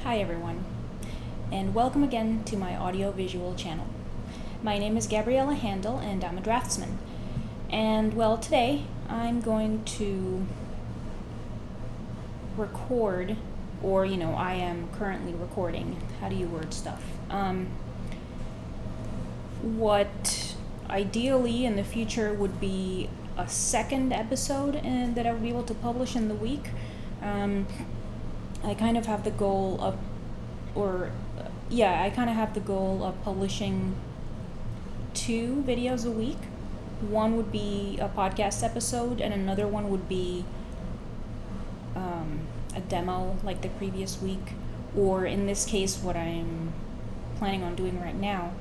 Hi everyone, and welcome again to my audiovisual channel. My name is Gabriela Handal, and I'm a draftsman. And well, today I'm going to record, or I am currently recording. How do you word stuff? What ideally in the future would be a second episode and that I would be able to publish in the week. I kind of have the goal of, publishing 2 videos a week. One would be a podcast episode, and another one would be a demo like the previous week, or in this case, what I'm planning on doing right now.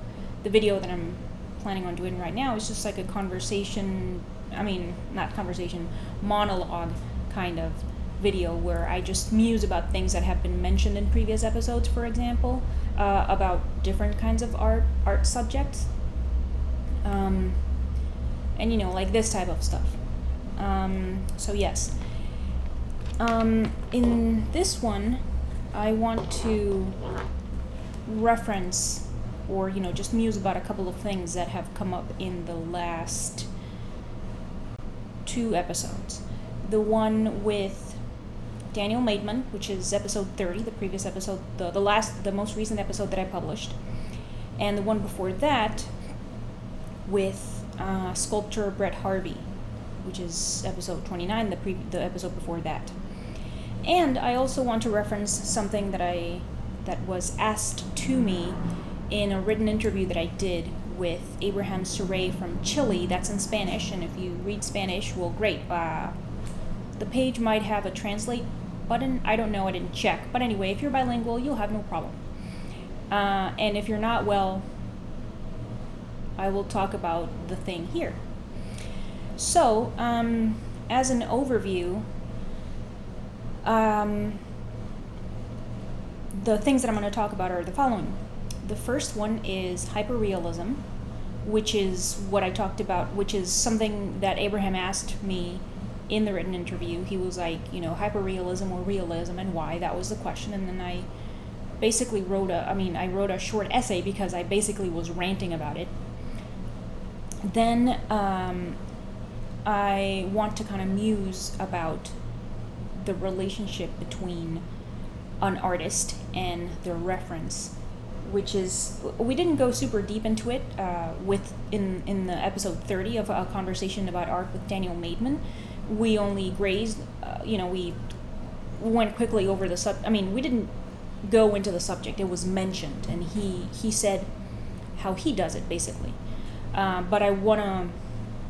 The video that I'm planning on doing right now is just like a monologue kind of video where I just muse about things that have been mentioned in previous episodes, for example, about different kinds of art subjects, and like this type of stuff. So yes, in this one, I want to reference or just muse about a couple of things that have come up in the last 2 episodes. The one with Daniel Maidman, which is episode 30, the previous episode, the most recent episode that I published, and the one before that with sculptor Brett Harvey, which is episode 29, the episode before that. And I also want to reference something that was asked to me in a written interview that I did with Abraham Surrey from Chile. That's in Spanish, and if you read Spanish, well, great. The page might have a translate button. I don't know, I didn't check. But anyway, if you're bilingual, you'll have no problem. And if you're not, well, I will talk about the thing here. So, as an overview, the things that I'm going to talk about are the following. The first one is hyperrealism, which is what I talked about, which is something that Abraham asked me in the written interview. He was like, hyperrealism or realism and why? That was the question. And then I basically wrote a short essay because I basically was ranting about it. Then I want to kind of muse about the relationship between an artist and their reference, which is, we didn't go super deep into it in the episode 30 of a conversation about art with Daniel Maidman. We only grazed, we went quickly over the we didn't go into the subject. It was mentioned, and he said how he does it, basically. But I want to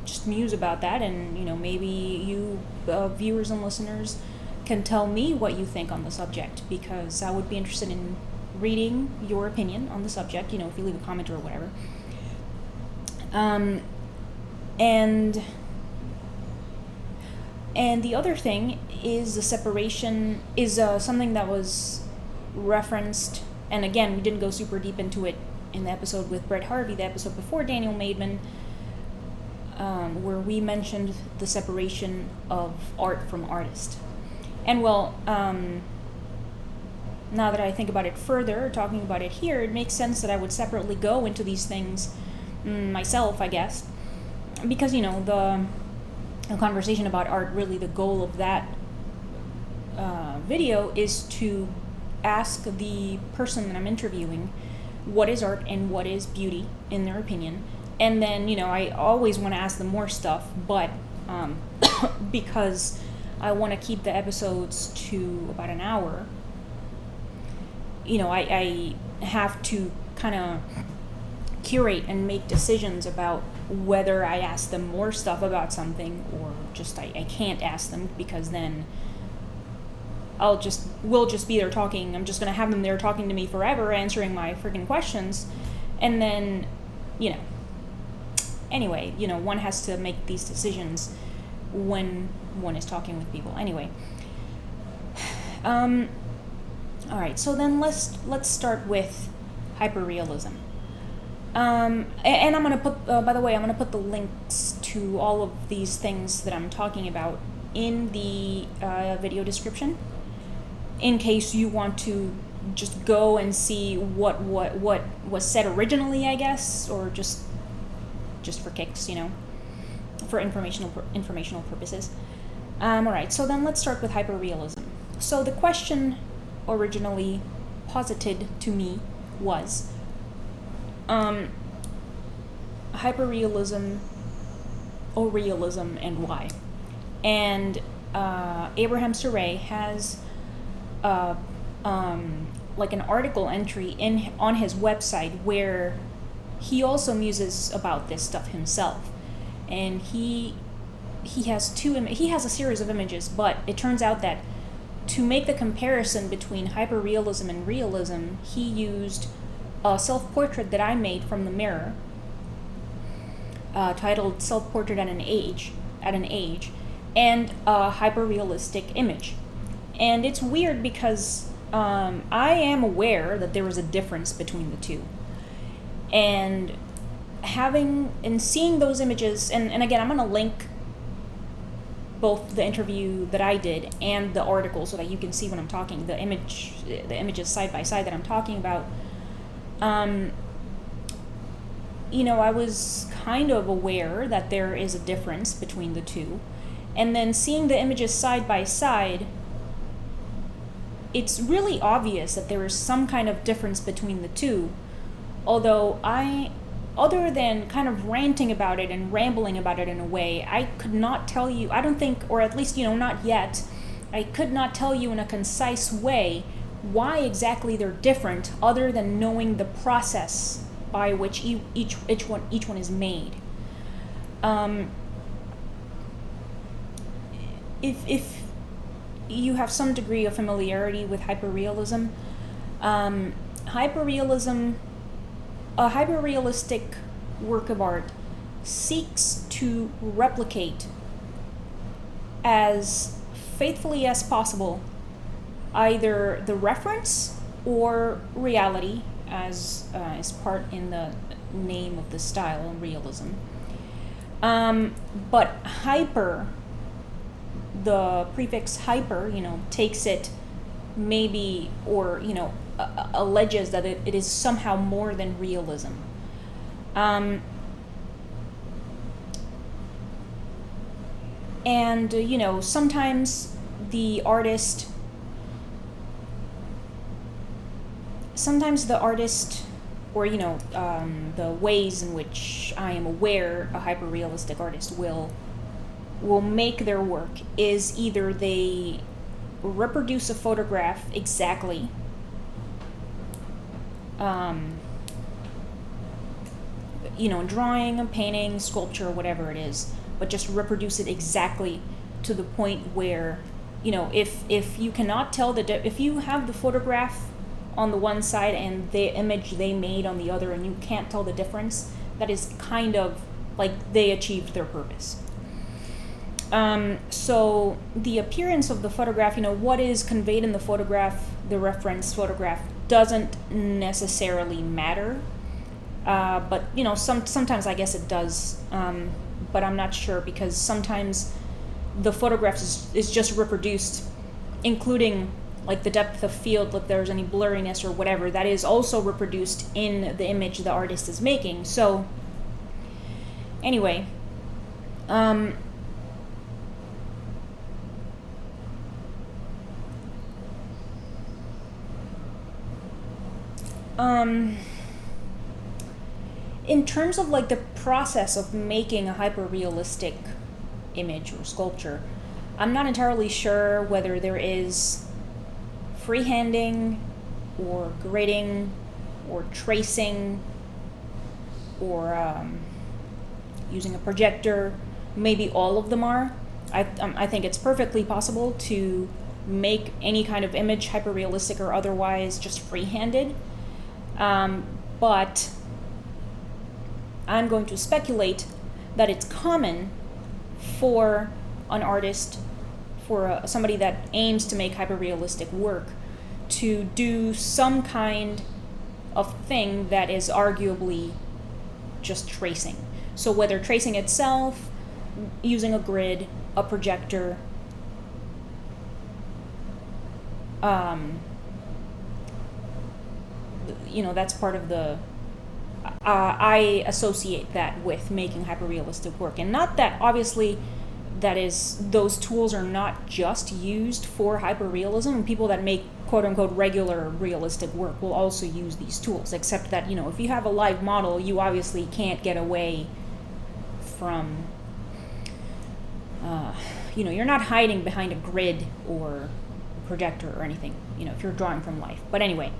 just muse about that, and, maybe you viewers and listeners can tell me what you think on the subject, because I would be interested in reading your opinion on the subject, if you leave a comment or whatever. And the other thing is the separation is something that was referenced, and again, we didn't go super deep into it in the episode with Brett Harvey, the episode before Daniel Maidman, where we mentioned the separation of art from artist. And well, now that I think about it further, talking about it here, it makes sense that I would separately go into these things myself, I guess, because, the conversation about art, really the goal of that video is to ask the person that I'm interviewing what is art and what is beauty in their opinion. And then, I always want to ask them more stuff, but because I want to keep the episodes to about an hour, I have to kind of curate and make decisions about whether I ask them more stuff about something or just I can't ask them, because then we'll just be there talking. I'm just going to have them there talking to me forever, answering my freaking questions. And then, anyway, one has to make these decisions when one is talking with people. Anyway, all right. So then let's start with hyperrealism. And I'm gonna put. By the way, I'm gonna put the links to all of these things that I'm talking about in the video description, in case you want to just go and see what was said originally, I guess, or just for kicks, for informational purposes. All right, so then let's start with hyperrealism. So the question originally posited to me was hyperrealism or realism, and why? And Abraham Saray has like an article entry on his website where he also muses about this stuff himself, and he has a series of images, but it turns out that to make the comparison between hyperrealism and realism, he used a self-portrait that I made from the mirror, titled "Self-Portrait at an Age," and a hyperrealistic image. And it's weird because I am aware that there is a difference between the two. And seeing those images, and again, I'm going to link both the interview that I did and the article so that you can see what I'm talking, the images side by side that I'm talking about. I was kind of aware that there is a difference between the two. And then seeing the images side by side, it's really obvious that there is some kind of difference between the two. Although other than kind of ranting about it and rambling about it in a way, I could not tell you, I don't think, or at least, not yet, I could not tell you in a concise way why exactly they're different, other than knowing the process by which each one is made. If you have some degree of familiarity with hyperrealism, a hyperrealistic work of art seeks to replicate as faithfully as possible either the reference or reality, as is part in the name of the style, realism. But hyper, the prefix hyper, takes it maybe, or, alleges that it is somehow more than realism. And, sometimes the artist, or, the ways in which I am aware a hyper-realistic artist will make their work is either they reproduce a photograph exactly, drawing, painting, sculpture, whatever it is, but just reproduce it exactly to the point where, if you cannot tell if you have the photograph on the one side and the image they made on the other and you can't tell the difference, that is kind of like they achieved their purpose. So the appearance of the photograph, what is conveyed in the photograph, the reference photograph, doesn't necessarily matter. But, sometimes I guess it does. But I'm not sure, because sometimes the photograph is just reproduced, including like the depth of field, if there's any blurriness or whatever, that is also reproduced in the image the artist is making. So anyway, in terms of like the process of making a hyper-realistic image or sculpture, I'm not entirely sure whether there is freehanding or gridding or tracing or using a projector. Maybe all of them are. I think it's perfectly possible to make any kind of image, hyper-realistic or otherwise, just free-handed. But I'm going to speculate that it's common for an artist, for somebody that aims to make hyper-realistic work, to do some kind of thing that is arguably just tracing. So whether tracing itself, using a grid, a projector, that's part of the, I associate that with making hyperrealistic work. And not that, obviously, those tools are not just used for hyperrealism. People that make quote-unquote regular realistic work will also use these tools, except that, if you have a live model, you obviously can't get away from, you're not hiding behind a grid or a projector or anything, if you're drawing from life. But anyway,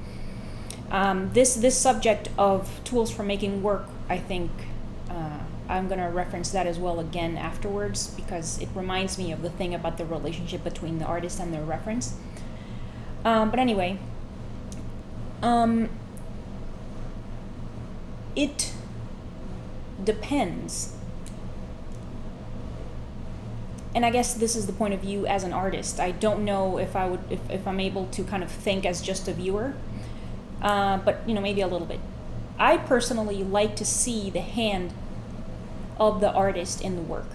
this subject of tools for making work, I think I'm going to reference that as well again afterwards, because it reminds me of the thing about the relationship between the artist and their reference. But anyway, it depends. And I guess this is the point of view as an artist. I don't know if I'm able to kind of think as just a viewer, but maybe a little bit. I personally like to see the hand of the artist in the work.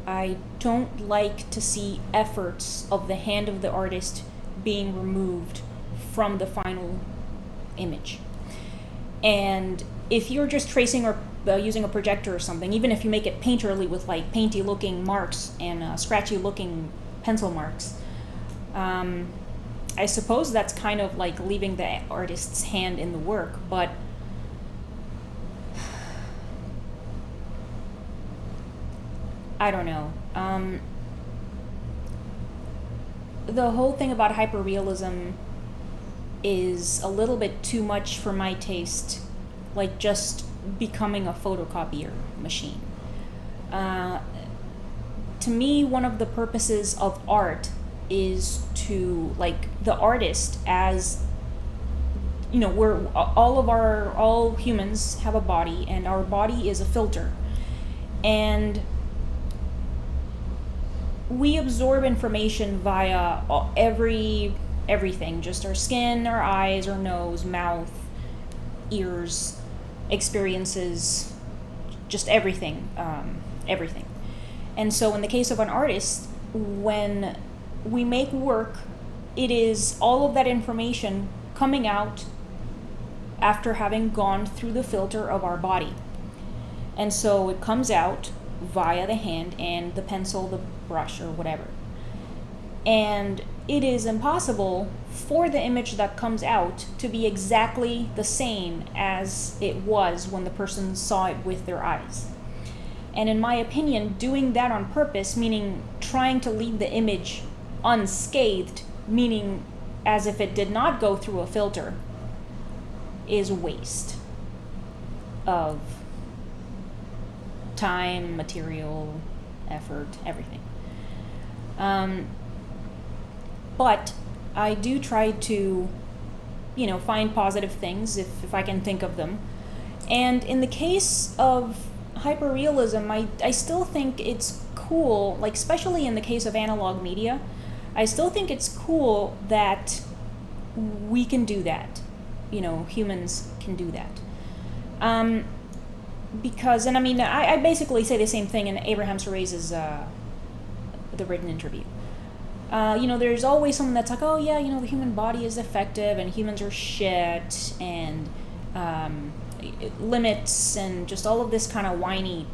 I don't like to see efforts of the hand of the artist being removed from the final image. And if you're just tracing or using a projector or something, even if you make it painterly with like painty looking marks and scratchy looking pencil marks, I suppose that's kind of like leaving the artist's hand in the work, but I don't know. The whole thing about hyperrealism is a little bit too much for my taste, like just becoming a photocopier machine. To me, one of the purposes of art is to, like, the artist as, all humans have a body, and our body is a filter. And we absorb information via everything, just our skin, our eyes, our nose, mouth, ears, experiences, just everything. And so in the case of an artist, when we make work, it is all of that information coming out after having gone through the filter of our body. And so it comes out via the hand and the pencil, the brush, or whatever. And it is impossible for the image that comes out to be exactly the same as it was when the person saw it with their eyes. And in my opinion, doing that on purpose, meaning trying to leave the image unscathed, meaning as if it did not go through a filter, is a waste of time, material, effort, everything. But I do try to, find positive things if I can think of them. And in the case of hyperrealism, I still think it's cool, like especially in the case of analog media, I still think it's cool that we can do that. Humans can do that. Because, and I basically say the same thing in Abraham Saraiz's the written interview. There's always someone that's like, oh yeah, the human body is effective and humans are shit and limits and just all of this kind of whiny,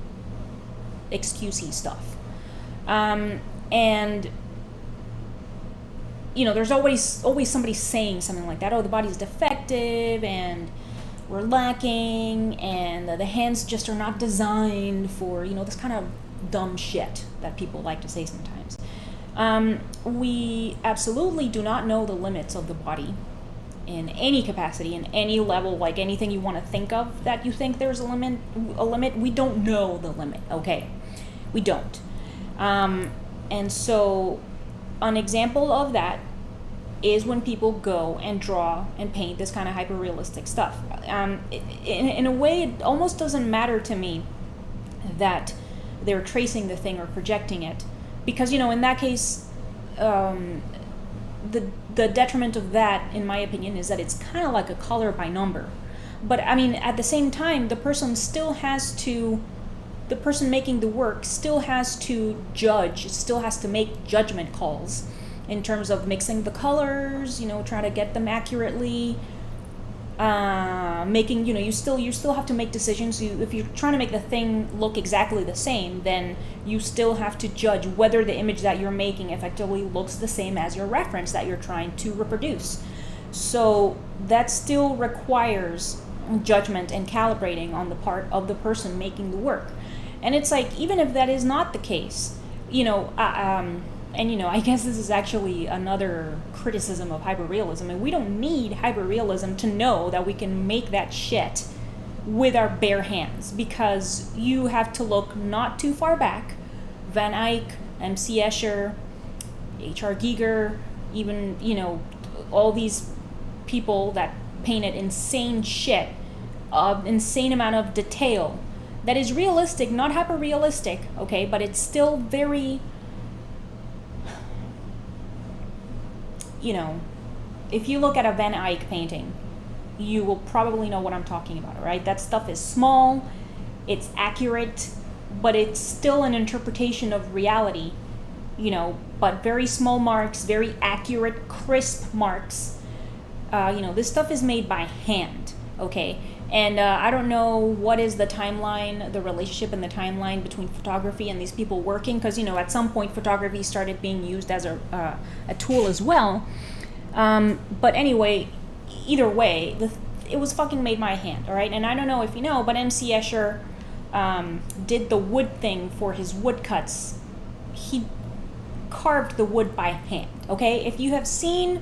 excusey stuff. And there's always somebody saying something like that. Oh, the body's defective and we're lacking and the hands just are not designed for, this kind of dumb shit that people like to say sometimes. We absolutely do not know the limits of the body in any capacity, in any level, like anything you want to think of that you think there's a limit, we don't know the limit, okay? We don't. And so an example of that is when people go and draw and paint this kind of hyper-realistic stuff. In a way, it almost doesn't matter to me that they're tracing the thing or projecting it, because, in that case, the detriment of that, in my opinion, is that it's kind of like a color by number. But, at the same time, the person making the work still has to judge, still has to make judgment calls in terms of mixing the colors, try to get them accurately. making, you still have to make decisions. If you're trying to make the thing look exactly the same, then you still have to judge whether the image that you're making effectively looks the same as your reference that you're trying to reproduce. So that still requires judgment and calibrating on the part of the person making the work. And it's like, even if that is not the case, I guess this is actually another criticism of hyperrealism, and we don't need hyperrealism to know that we can make that shit with our bare hands, because you have to look not too far back. Van Eyck, M.C. Escher, H.R. Giger, even, all these people that painted insane shit, insane amount of detail that is realistic, not hyper-realistic, okay, but it's still very, if you look at a Van Eyck painting, you will probably know what I'm talking about, right? That stuff is small, it's accurate, but it's still an interpretation of reality, but very small marks, very accurate, crisp marks. This stuff is made by hand, okay? And I don't know what is the timeline, the relationship in the timeline between photography and these people working, because, at some point photography started being used as a tool as well. But anyway, either way, it was fucking made by hand, all right? And I don't know if you know, but M.C. Escher did the wood thing for his woodcuts. He carved the wood by hand, okay? If you have seen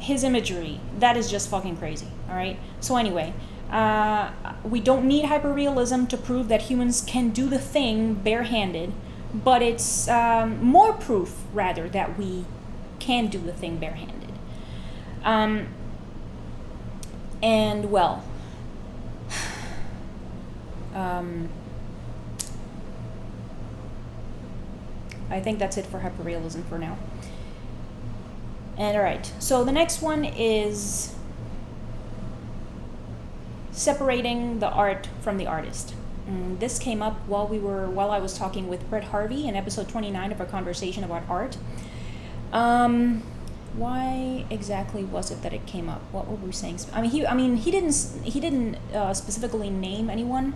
his imagery, that is just fucking crazy, all right? So anyway, we don't need hyperrealism to prove that humans can do the thing barehanded, but it's more proof, rather, that we can do the thing barehanded. And, well, I think that's it for hyperrealism for now. And alright, so the next one is separating the art from the artist. This came up while I was talking with Brett Harvey in episode 29 of our conversation about art. Why exactly was it that it came up? What were we saying? He didn't specifically name anyone,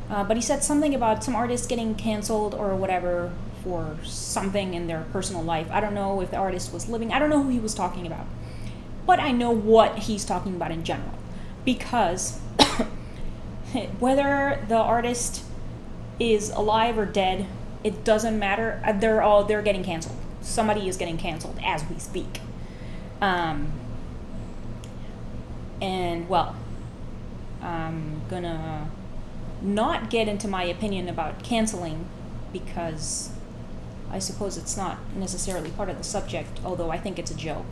but he said something about some artists getting canceled or whatever for something in their personal life. I don't know if the artist was living. I don't know who he was talking about. But I know what he's talking about in general. Because whether the artist is alive or dead, it doesn't matter. They're getting canceled. Somebody is getting canceled as we speak. And, well, I'm gonna not get into my opinion about canceling, because I suppose it's not necessarily part of the subject, although I think it's a joke.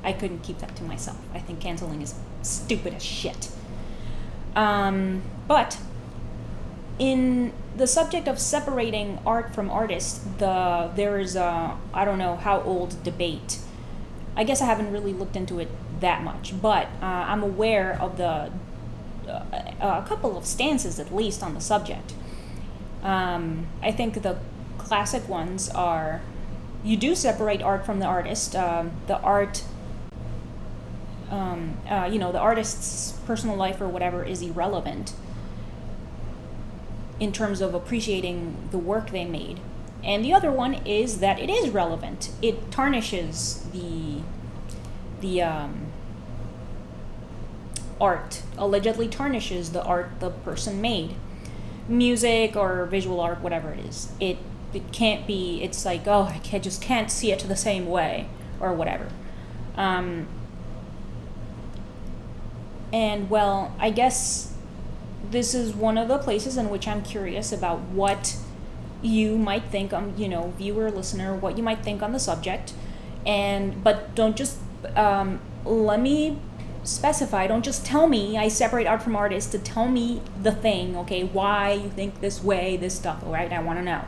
I couldn't keep that to myself. I think canceling is stupid as shit. But in the subject of separating art from artists, there is a, I don't know how old debate. I guess I haven't really looked into it that much, but I'm aware of a couple of stances, at least, on the subject. I think the classic ones are, you do separate art from the artist. The artist's personal life or whatever is irrelevant in terms of appreciating the work they made. And the other one is that it is relevant. It tarnishes the art, allegedly tarnishes the art the person made. Music or visual art, whatever it is. It can't be, it's like, oh, I just can't see it the same way, or whatever. And, well, I guess this is one of the places in which I'm curious about what you might think, viewer, listener, what you might think on the subject. But don't just, let me specify, don't just tell me I separate art from artist to tell me the thing, okay, why you think this way, this stuff, all right? I want to know.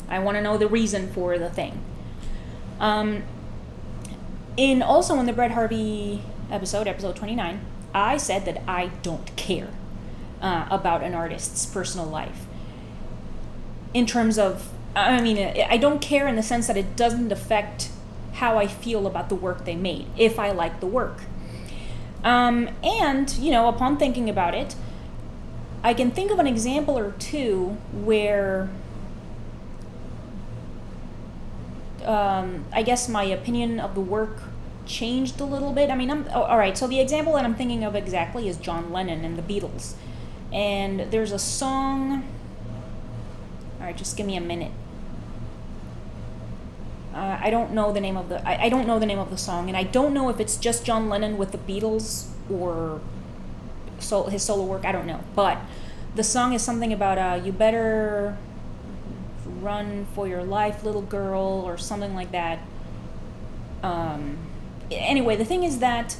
I want to know the reason for the thing. Also in the Brett Harvey episode 29, I said that I don't care about an artist's personal life. In terms of, I don't care in the sense that it doesn't affect how I feel about the work they made, if I like the work. And, upon thinking about it, I can think of an example or two where I guess my opinion of the work changed a little bit. I mean, all right, so the example that I'm thinking of exactly is John Lennon and the Beatles. And there's a song. All right, just give me a minute. I don't know the name of the. I don't know the name of the song, and I don't know if it's just John Lennon with the Beatles or his solo work. I don't know, but the song is something about you better run for your life, little girl, or something like that. Anyway, the thing is that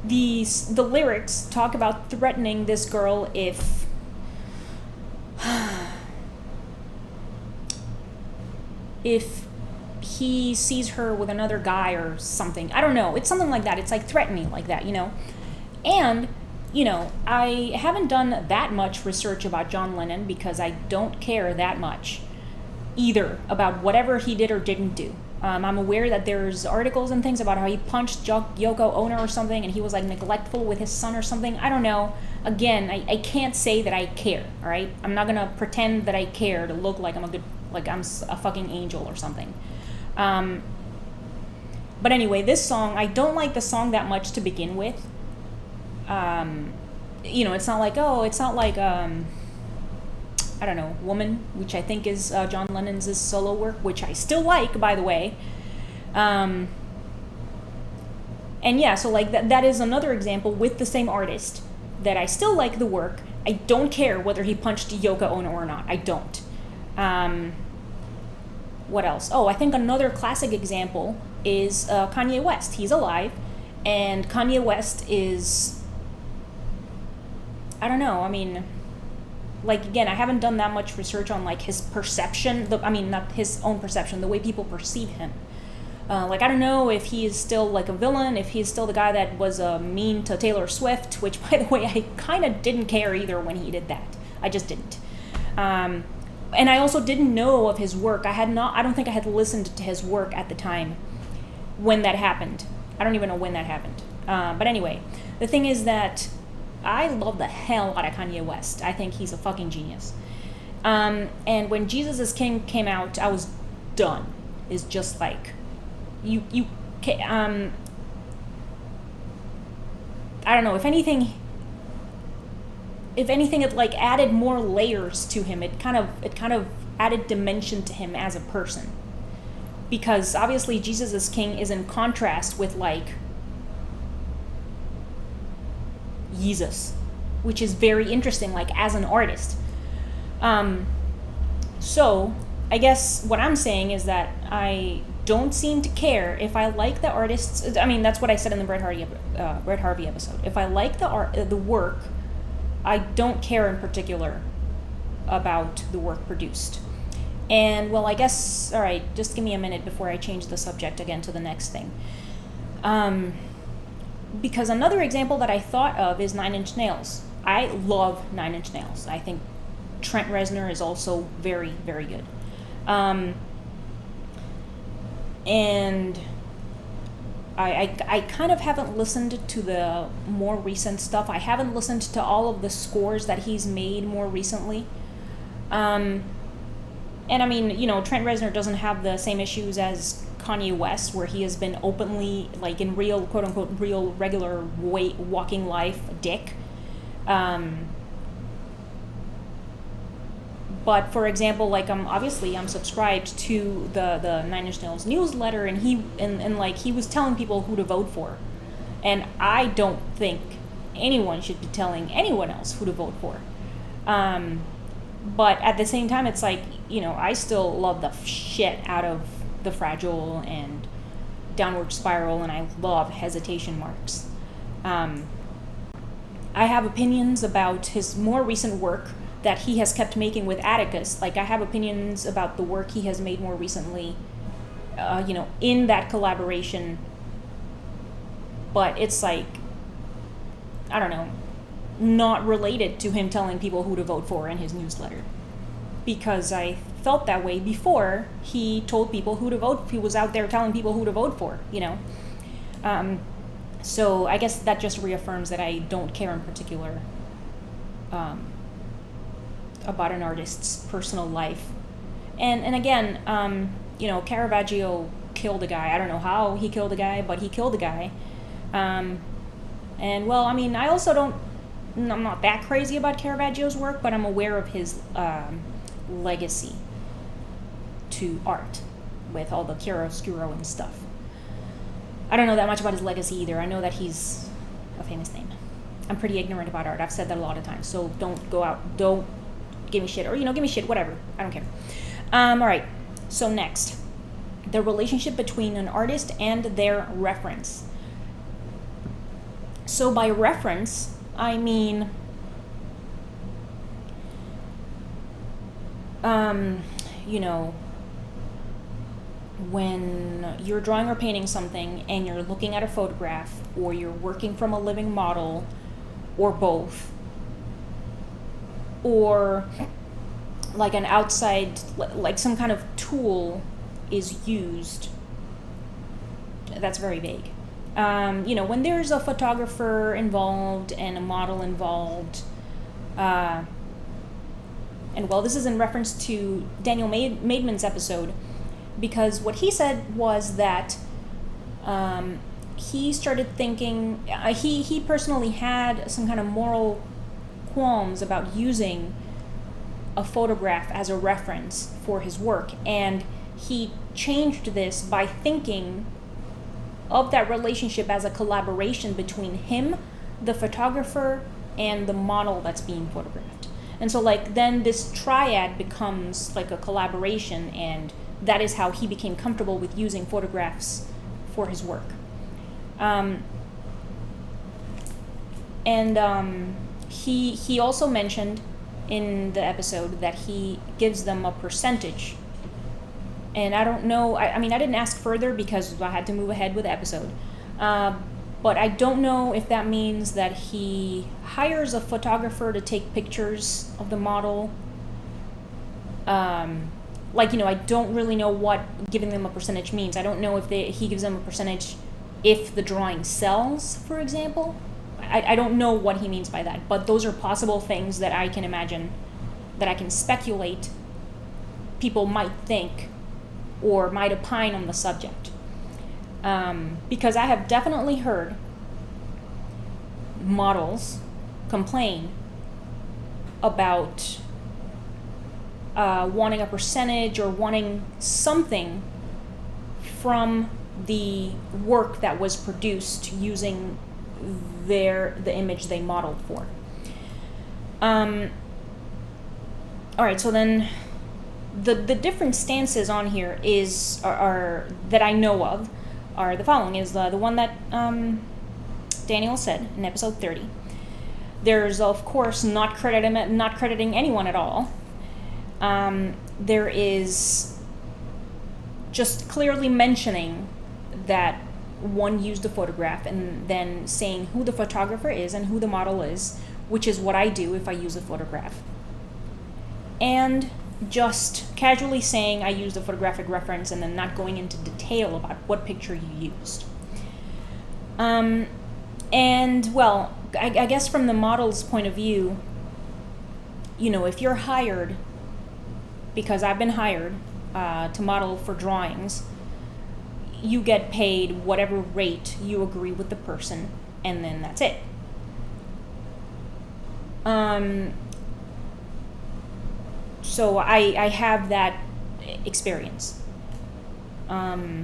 the lyrics talk about threatening this girl if he sees her with another guy or something. I don't know. It's something like that. It's like threatening like that, And, I haven't done that much research about John Lennon because I don't care that much either about whatever he did or didn't do. I'm aware that there's articles and things about how he punched Yoko Ono or something and he was like neglectful with his son or something. I don't know. Again, I can't say that I care, all right? I'm not going to pretend that I care to look like I'm a fucking angel or something. But anyway, this song, I don't like the song that much to begin with. It's not like, I don't know, Woman, which I think is John Lennon's solo work, which I still like, by the way. And yeah, so like that is another example with the same artist that I still like the work. I don't care whether he punched Yoko Ono or not. I don't. What else? Oh, I think another classic example is Kanye West. He's alive, and Kanye West is, I don't know, I mean, like, again, I haven't done that much research on, like, his perception, not his own perception, the way people perceive him. I don't know if he is still, like, a villain, if he's still the guy that was mean to Taylor Swift, which, by the way, I kind of didn't care either when he did that. I just didn't. And I also didn't know of his work. I don't think I had listened to his work at the time when that happened. I don't even know when that happened. But anyway, the thing is that I love the hell out of Kanye West. I think he's a fucking genius. And when Jesus is King came out, I was done. It's just like, I don't know, if anything, it like added more layers to him. It kind of added dimension to him as a person. Because obviously Jesus is King is in contrast with like Jesus, which is very interesting, like as an artist. So I guess what I'm saying is that I don't seem to care if I like the artists. I mean, that's what I said in the Brett Harvey episode. If I like the work, I don't care in particular about the work produced. And well, I guess, all right, just give me a minute before I change the subject again to the next thing. Because another example that I thought of is 9 Inch Nails. I love 9 Inch Nails. I think Trent Reznor is also very, very good. And I kind of haven't listened to the more recent stuff. I haven't listened to all of the scores that he's made more recently. And I mean, Trent Reznor doesn't have the same issues as Kanye West, where he has been openly, like in real, quote unquote, real, regular walking life, a dick. But for example, like I'm subscribed to the 9 Inch Nails newsletter, and he was telling people who to vote for, and I don't think anyone should be telling anyone else who to vote for. But at the same time, it's like, I still love the shit out of The Fragile and Downward Spiral, and I love Hesitation Marks. I have opinions about his more recent work that he has kept making with Atticus. Like, I have opinions about the work he has made more recently, in that collaboration. But it's like, I don't know, not related to him telling people who to vote for in his newsletter. Because I felt that way before he told people who to vote. He was out there telling people who to vote for, So I guess that just reaffirms that I don't care in particular about an artist's personal life. And again, Caravaggio killed a guy. I don't know how he killed a guy, but he killed a guy. And well, I mean, I also I'm not that crazy about Caravaggio's work, but I'm aware of his legacy to art with all the chiaroscuro and stuff. I don't know that much about his legacy either. I know that he's a famous name. I'm pretty ignorant about art. I've said that a lot of times, so don't give me shit, or give me shit, whatever. I don't care. All right. So next, the relationship between an artist and their reference. So by reference, I mean when you're drawing or painting something and you're looking at a photograph, or you're working from a living model, or both, or like an outside, like some kind of tool is used. That's very vague. When there's a photographer involved and a model involved, and well, this is in reference to Daniel Maidman's episode, because what he said was that he started thinking, he personally had some kind of moral qualms about using a photograph as a reference for his work, and he changed this by thinking of that relationship as a collaboration between him, the photographer, and the model that's being photographed. And so then this triad becomes like a collaboration, and that is how he became comfortable with using photographs for his work. He also mentioned in the episode that he gives them a percentage. And I don't know, I mean, I didn't ask further because I had to move ahead with the episode. But I don't know if that means that he hires a photographer to take pictures of the model. I don't really know what giving them a percentage means. I don't know if he gives them a percentage if the drawing sells, for example. I don't know what he means by that, but those are possible things that I can imagine, that I can speculate people might think or might opine on the subject. Because I have definitely heard models complain about wanting a percentage or wanting something from the work that was produced using the image they modeled for. All right, so then the different stances on here are that I know of are the following: is the one that Daniel said in episode 30. There's of course not crediting anyone at all. There is just clearly mentioning that one used a photograph, and then saying who the photographer is and who the model is, which is what I do if I use a photograph. And just casually saying I used a photographic reference, and then not going into detail about what picture you used. And well, I guess from the model's point of view, if you're hired, because I've been hired to model for drawings, you get paid whatever rate you agree with the person, and then that's it. So I have that experience. I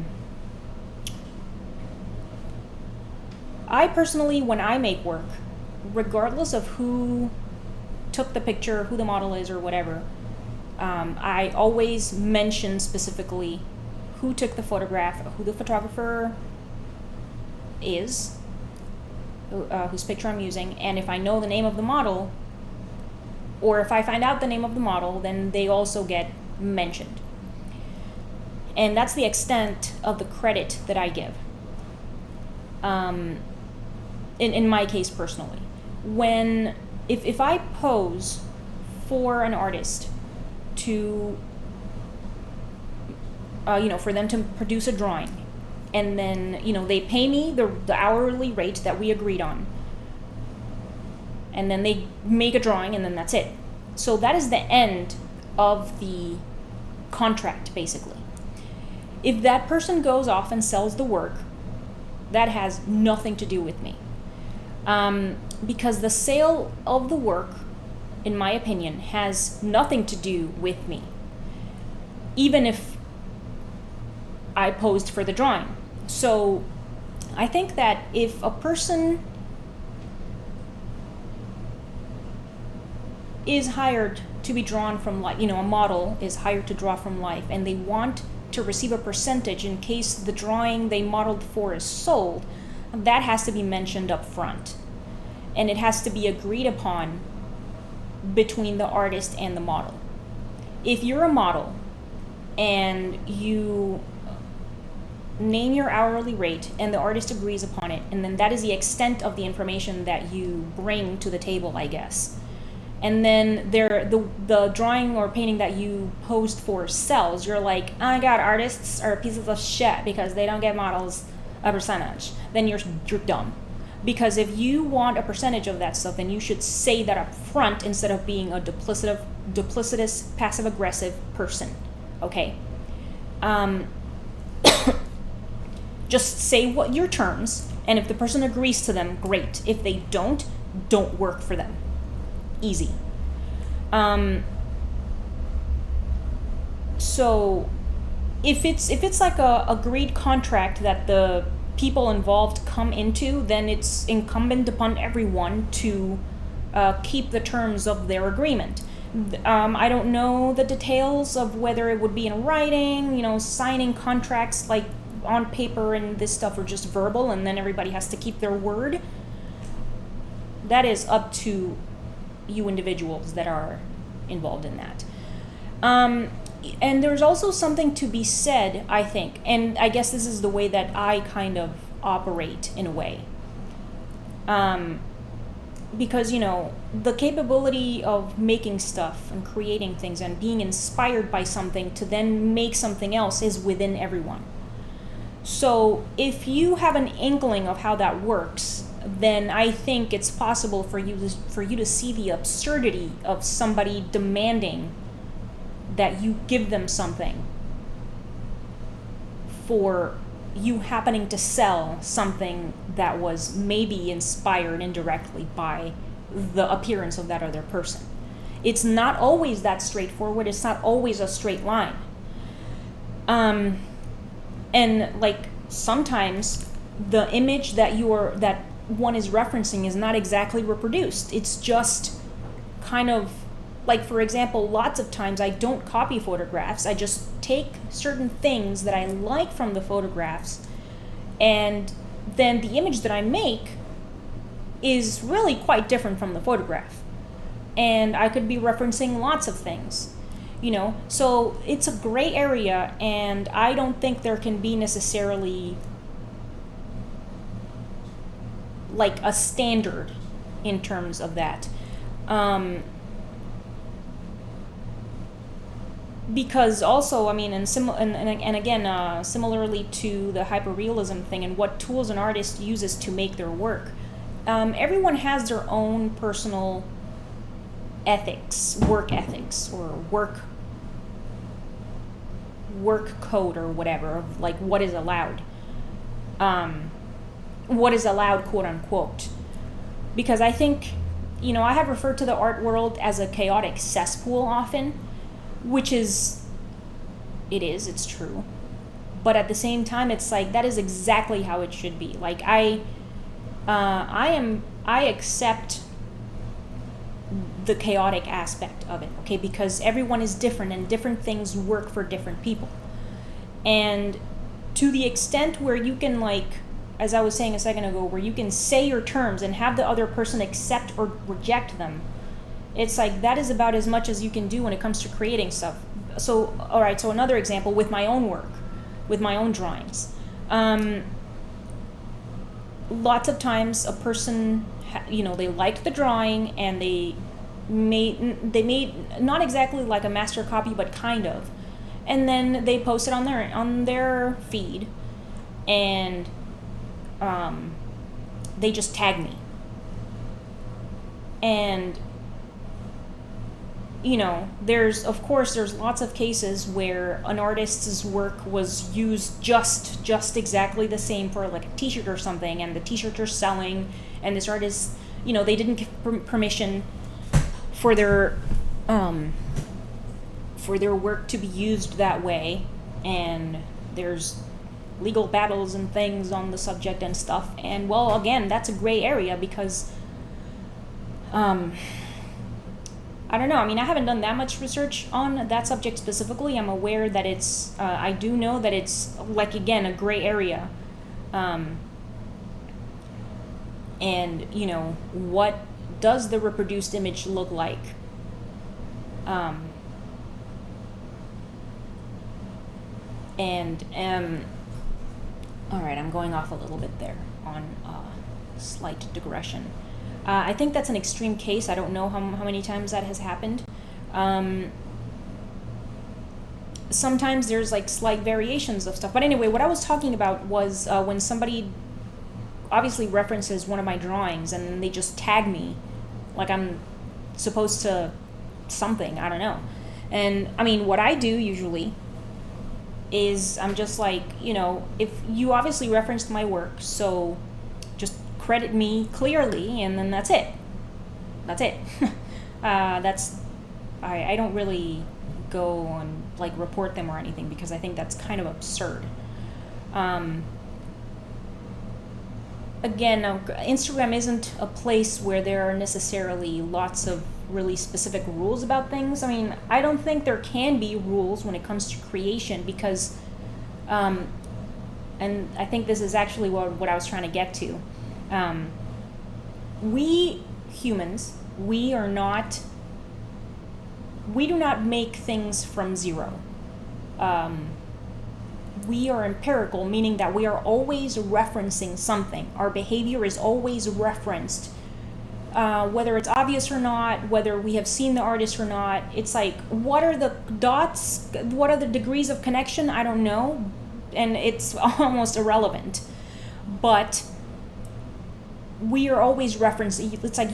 personally, when I make work, regardless of who took the picture, who the model is, or whatever, I always mention specifically who took the photograph, who the photographer is, whose picture I'm using, and if I know the name of the model, or if I find out the name of the model, then they also get mentioned. And that's the extent of the credit that I give. In my case personally. If I pose for an artist to, for them to produce a drawing, and then, they pay me the hourly rate that we agreed on, and then they make a drawing, and then that's it. So that is the end of the contract, basically. If that person goes off and sells the work, that has nothing to do with me. Because the sale of the work, in my opinion, has nothing to do with me, even if I posed for the drawing. So I think that if a person is hired to be drawn from life, a model is hired to draw from life, and they want to receive a percentage in case the drawing they modeled for is sold, that has to be mentioned up front. And it has to be agreed upon between the artist and the model. If you're a model and you name your hourly rate and the artist agrees upon it, and then that is the extent of the information that you bring to the table, I guess. And then the drawing or painting that you posed for sells, you're like, oh my god, artists are pieces of shit because they don't get models a percentage. Then you're dumb. Because if you want a percentage of that stuff, then you should say that up front instead of being a duplicitous, passive-aggressive person. Okay? Just say what your terms, and if the person agrees to them, great. If they don't work for them. Easy. So if it's like a agreed contract that the people involved come into, then it's incumbent upon everyone to keep the terms of their agreement. I don't know the details of whether it would be in writing, signing contracts like on paper and this stuff, or just verbal, and then everybody has to keep their word. That is up to you individuals that are involved in that. And there's also something to be said, I think, and I guess this is the way that I kind of operate in a way. Because, the capability of making stuff and creating things and being inspired by something to then make something else is within everyone. So if you have an inkling of how that works, then I think it's possible for you to see the absurdity of somebody demanding that you give them something for you happening to sell something that was maybe inspired indirectly by the appearance of that other person. It's not always that straightforward. It's not always a straight line. And like sometimes the image that one is referencing is not exactly reproduced. It's just kind of like, for example, lots of times I don't copy photographs. I just take certain things that I like from the photographs, and then the image that I make is really quite different from the photograph. And I could be referencing lots of things, so it's a gray area, and I don't think there can be necessarily like a standard in terms of that. Because also, and again, similarly to the hyperrealism thing and what tools an artist uses to make their work, everyone has their own personal ethics, work ethics, or work code or whatever, of like what is allowed, quote unquote. Because I think, I have referred to the art world as a chaotic cesspool often, which it's true. But at the same time, it's like, that is exactly how it should be. Like, I accept the chaotic aspect of it, okay? Because everyone is different and different things work for different people. And to the extent where you can, like, as I was saying a second ago, where you can say your terms and have the other person accept or reject them, it's like, that is about as much as you can do when it comes to creating stuff. So, all right, so another example with my own work, with my own drawings. Lots of times a person, they liked the drawing and they made not exactly like a master copy, but kind of. And then they post it on their feed. and they just tag me. And there's lots of cases where an artist's work was used just exactly the same for like a t-shirt or something, and the t-shirts are selling, and this artist, they didn't give permission for their work to be used that way, and there's legal battles and things on the subject and stuff. And well, again, that's a gray area because I don't know. I mean, I haven't done that much research on that subject specifically. I'm aware that it's, I do know that it's, like, again, a gray area. And, what does the reproduced image look like? All right, I'm going off a little bit there on slight digression. I think that's an extreme case. I don't know how many times that has happened. Sometimes there's like slight variations of stuff. But anyway, what I was talking about was when somebody obviously references one of my drawings and they just tag me like I'm supposed to something, I don't know. And I mean, what I do usually is I'm just like, if you obviously referenced my work, so just credit me clearly, and then that's it. I don't really go and like report them or anything because I think that's kind of absurd. Again, Instagram isn't a place where there are necessarily lots of really specific rules about things. I mean, I don't think there can be rules when it comes to creation because, and I think this is actually what I was trying to get to. We humans, we do not make things from zero. We are empirical, meaning that we are always referencing something. Our behavior is always referenced. Whether it's obvious or not, whether we have seen the artist or not, it's like, what are the dots? What are the degrees of connection? I don't know. And it's almost irrelevant. But we are always referencing. It's like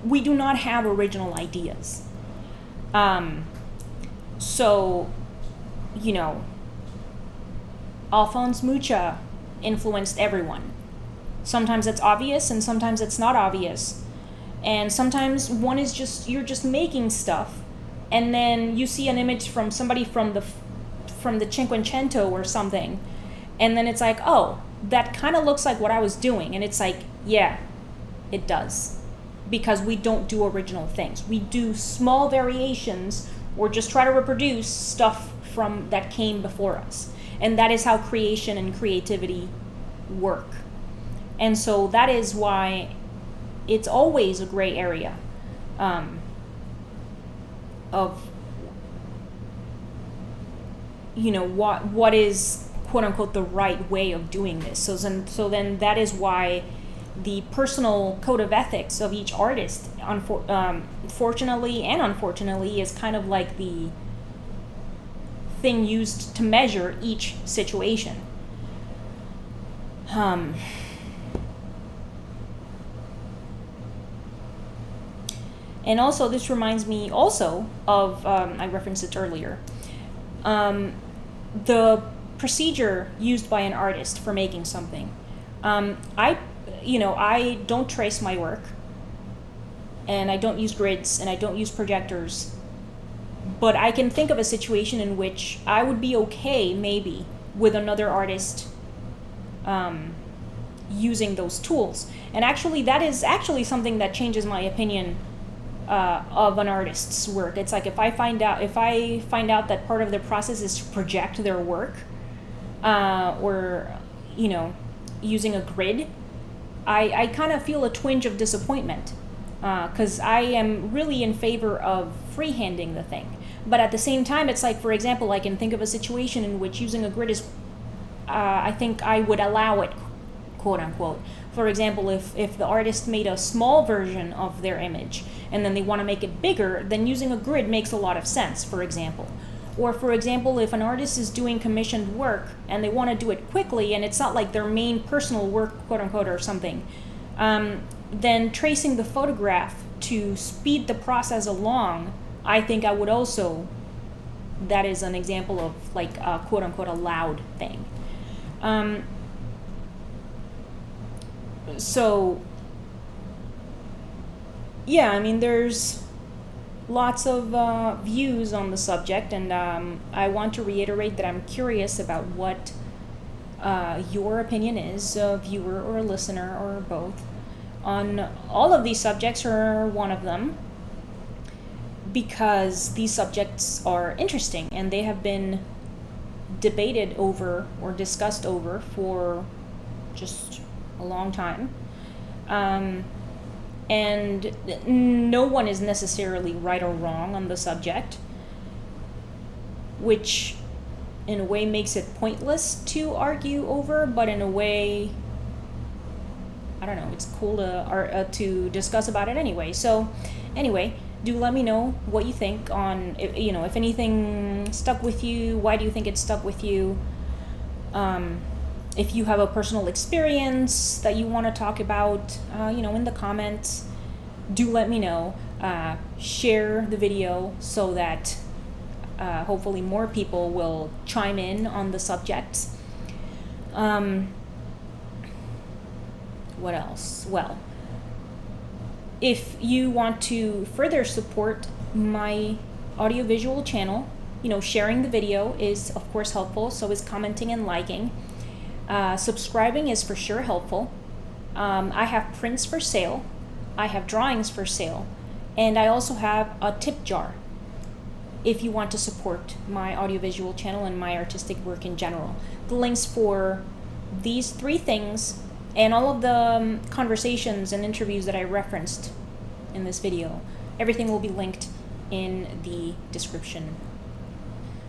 we do not have original ideas. So, Alphonse Mucha influenced everyone. Sometimes it's obvious and sometimes it's not obvious. And sometimes you're just making stuff, and then you see an image from somebody from the Cinquecento or something, and then it's like, oh, that kind of looks like what I was doing. And it's like, yeah, it does. Because we don't do original things. We do small variations or just try to reproduce stuff from that came before us. And that is how creation and creativity work. And so that is why it's always a gray area of, what is, quote unquote, the right way of doing this. So then that is why the personal code of ethics of each artist, fortunately and unfortunately, is kind of like the thing used to measure each situation. And also, this reminds me also of, I referenced it earlier, the procedure used by an artist for making something. I don't trace my work, and I don't use grids, and I don't use projectors, but I can think of a situation in which I would be okay, maybe, with another artist using those tools. And actually, that is actually something that changes my opinion of an artist's work. It's like if I find out that part of their process is to project their work, or using a grid, I kind of feel a twinge of disappointment, because I am really in favor of freehanding the thing. But at the same time, it's like, for example, I can think of a situation in which using a grid is, I think I would allow it, quote unquote. For example, if the artist made a small version of their image and then they want to make it bigger, then using a grid makes a lot of sense, for example. Or for example, if an artist is doing commissioned work and they want to do it quickly and it's not like their main personal work, quote unquote, or something, then tracing the photograph to speed the process along, I think I would also, that is an example of like a quote unquote allowed thing. So yeah, I mean, there's lots of views on the subject, and I want to reiterate that I'm curious about what your opinion is, a viewer or a listener or both, on all of these subjects or one of them, because these subjects are interesting and they have been debated over or discussed over for just a long time. And no one is necessarily right or wrong on the subject, which in a way makes it pointless to argue over, but in a way, I don't know, it's cool to discuss about it anyway. So anyway, do let me know what you think on, if anything stuck with you, why do you think it stuck with you? If you have a personal experience that you want to talk about, in the comments, do let me know. Share the video so that hopefully more people will chime in on the subjects. What else? Well, if you want to further support my audiovisual channel, sharing the video is of course helpful, so is commenting and liking. Subscribing is for sure helpful. I have prints for sale, I have drawings for sale, and I also have a tip jar if you want to support my audiovisual channel and my artistic work in general. The links for these 3 things and all of the conversations and interviews that I referenced in this video, everything will be linked in the description.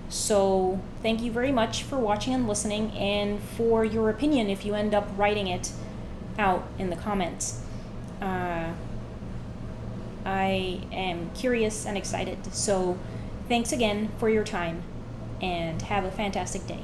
So thank you very much for watching and listening, and for your opinion if you end up writing it out in the comments. I am curious and excited. So thanks again for your time, and have a fantastic day.